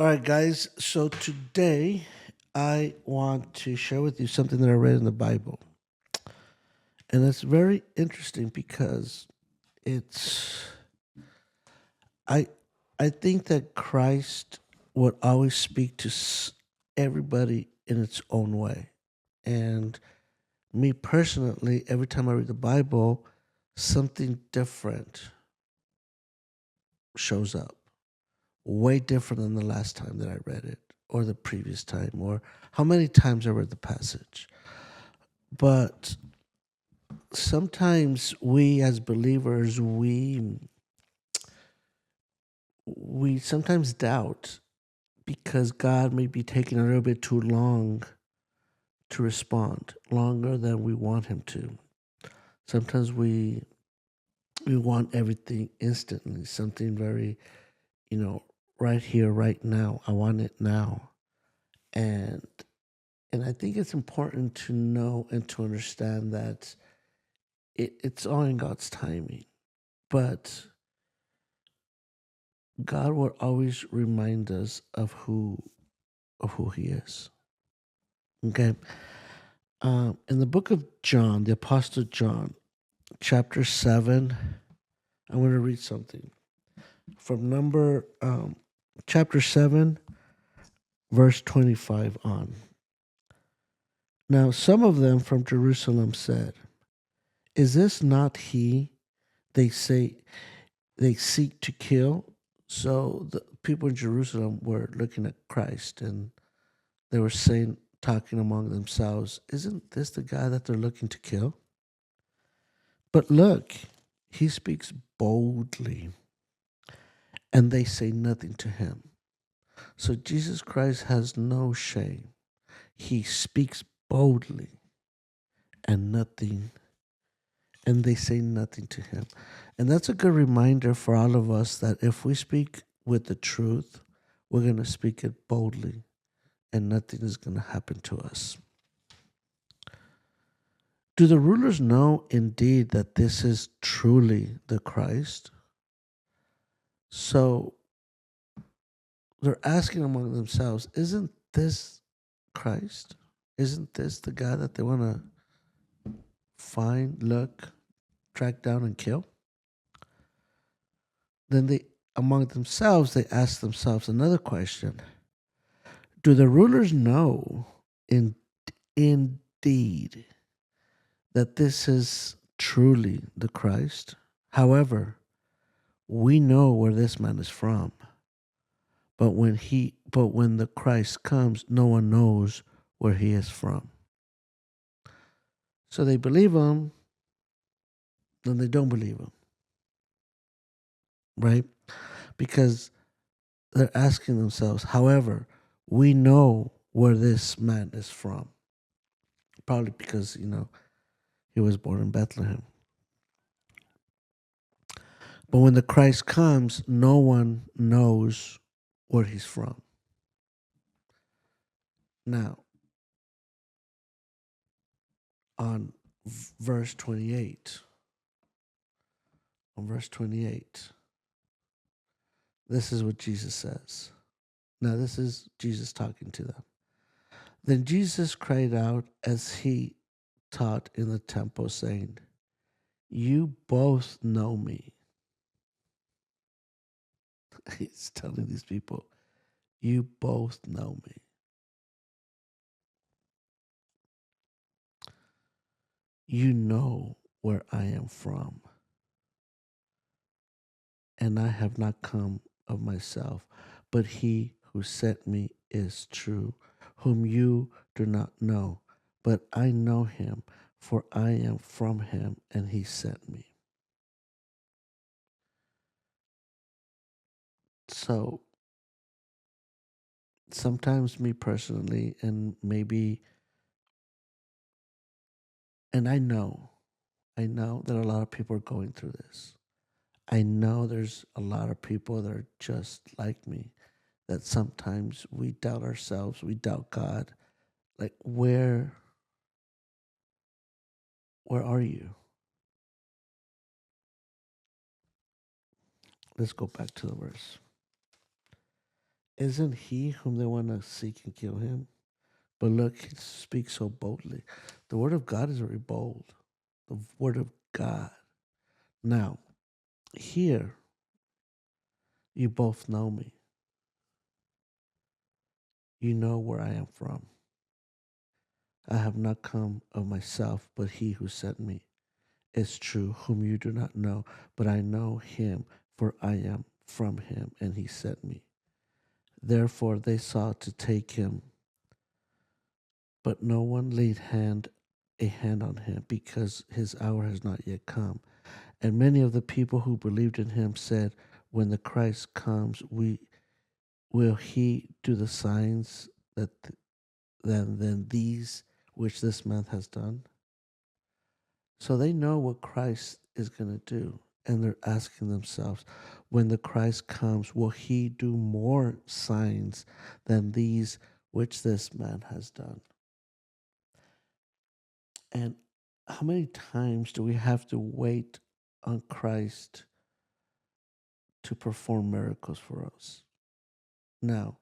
right, guys. So today I want to share with you something that I read in the Bible. And it's very interesting because it's I I think that Christ would always speak to everybody in its own way. And me personally, every time I read the Bible, something different shows up. Way different than the last time that I read it or the previous time or how many times I read the passage. But sometimes we as believers we sometimes doubt because God may be taking a little bit too long to respond, longer than we want him to. Sometimes we want everything instantly, something very, you know, right here, right now. I want it now. And and I think it's important to know and to understand that it's all in God's timing. But God will always remind us of who He is. Okay, in the book of John, the Apostle John, chapter 7, I'm going to read something from number chapter 7, verse 25 on. Now, some of them from Jerusalem said, "Is this not he they say they seek to kill?" So the people in Jerusalem were looking at Christ and they were saying, talking among themselves, "Isn't this the guy that they're looking to kill? But look, he speaks boldly, and they say nothing to him." So Jesus Christ has no shame. He speaks boldly and nothing, and they say nothing to him. And that's a good reminder for all of us that if we speak with the truth, we're going to speak it boldly and nothing is going to happen to us. Do the rulers know indeed that this is truly the Christ? So they're asking among themselves, isn't this Christ? Isn't this the guy that they want to find, look, track down, and kill? Then they, among themselves, they ask themselves another question. Do the rulers know indeed that this is truly the Christ? However, we know where this man is from. But when the Christ comes, no one knows where he is from. So they believe him, then they don't believe him, right? Because they're asking themselves, however, we know where this man is from. Probably because, he was born in Bethlehem. But when the Christ comes, no one knows where he's from. Now, on verse 28, on verse 28, this is what Jesus says. Now, this is Jesus talking to them. Then Jesus cried out as he taught in the temple, saying, "You both know me." He's telling these people, "You both know me. You know where I am from, and I have not come of myself, but he who sent me is true, whom you do not know. But I know him, for I am from him, and he sent me." So sometimes, me personally, and maybe, and I know that a lot of people are going through this. I know there's a lot of people that are just like me, that sometimes we doubt ourselves, we doubt God. Like, where are you? Let's go back to the verse. Isn't he whom they want to seek and kill him? But look, he speaks so boldly. The word of God is very bold. The word of God. Now, here, you both know me. You know where I am from. I have not come of myself, but he who sent me is true, whom you do not know, but I know him, for I am from him, and he sent me. Therefore they sought to take him, but no one laid a hand on him, because his hour has not yet come. And many of the people who believed in him said, when the Christ comes, will he do the signs than these which this man has done? So they know what Christ is going to do. And they're asking themselves, when the Christ comes, will he do more signs than these which this man has done? And how many times do we have to wait on Christ to perform miracles for us? Now,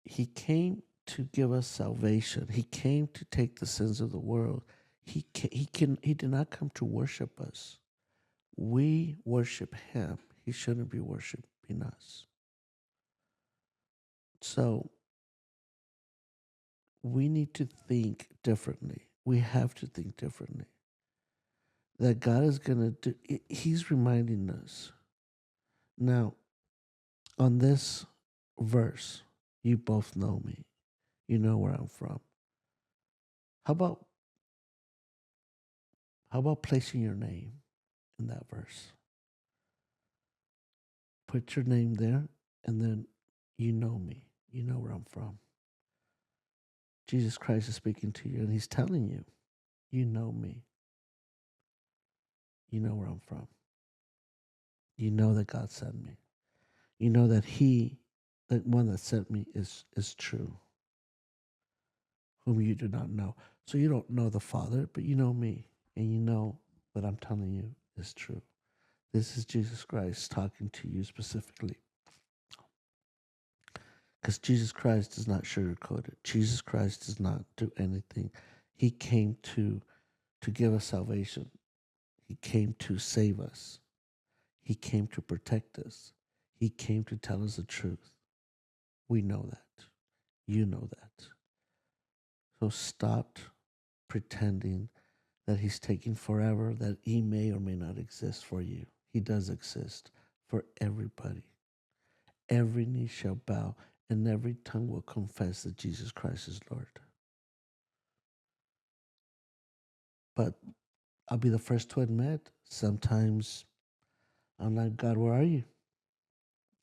he came to give us salvation. He came to take the sins of the world. He did not come to worship us. We worship him. He shouldn't be worshiping us. So we need to think differently. We have to think differently. That God is going to do, he's reminding us. Now, on this verse, you both know me. You know where I'm from. How about placing your name in that verse? Put your name there, and then you know me. You know where I'm from. Jesus Christ is speaking to you, and he's telling you, you know me. You know where I'm from. You know that God sent me. You know that the one that sent me, is true, whom you do not know. So you don't know the Father, but you know me, and you know what I'm telling you is true. This is Jesus Christ talking to you specifically. Because Jesus Christ does not sugarcoat it. Jesus Christ does not do anything. He came to give us salvation. He came to save us. He came to protect us. He came to tell us the truth. We know that. You know that. So stop pretending that he's taking forever, that he may or may not exist for you. He does exist for everybody. Every knee shall bow and every tongue will confess that Jesus Christ is Lord. But I'll be the first to admit, sometimes I'm like, God, where are you?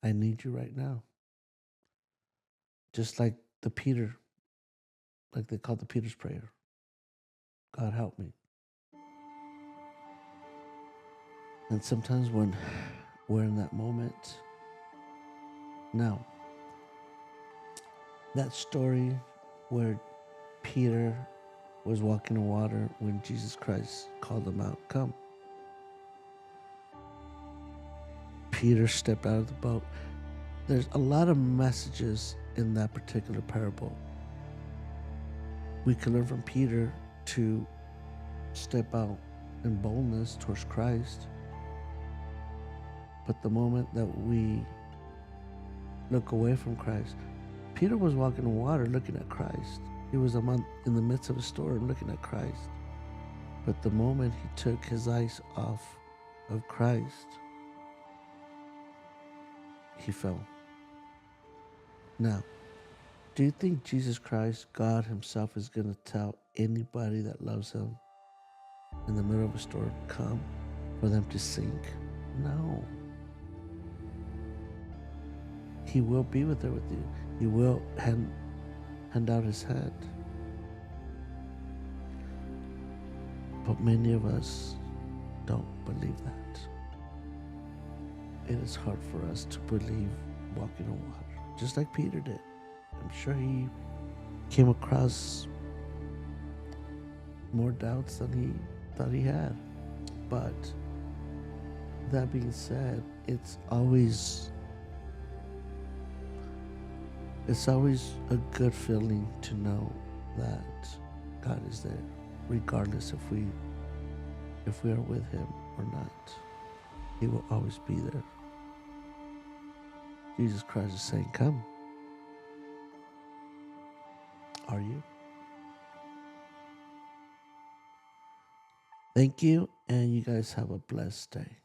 I need you right now. Just like like they call the Peter's prayer. God, help me. And sometimes when we're in that moment, now, that story where Peter was walking on water when Jesus Christ called him out, come. Peter stepped out of the boat. There's a lot of messages in that particular parable. We can learn from Peter to step out in boldness towards Christ. But the moment that we look away from Christ, Peter was walking on water looking at Christ. He was in the midst of a storm looking at Christ. But the moment he took his eyes off of Christ, he fell. Now, do you think Jesus Christ, God himself, is going to tell anybody that loves him in the middle of a storm, come, for them to sink? No. He will be with you. He will hand out his hand. But many of us don't believe that. It is hard for us to believe walking on water, just like Peter did. I'm sure he came across more doubts than he thought he had. But that being said, it's always It's always a good feeling to know that God is there, regardless if we are with Him or not. He will always be there. Jesus Christ is saying, "Come." Are you? Thank you, and you guys have a blessed day.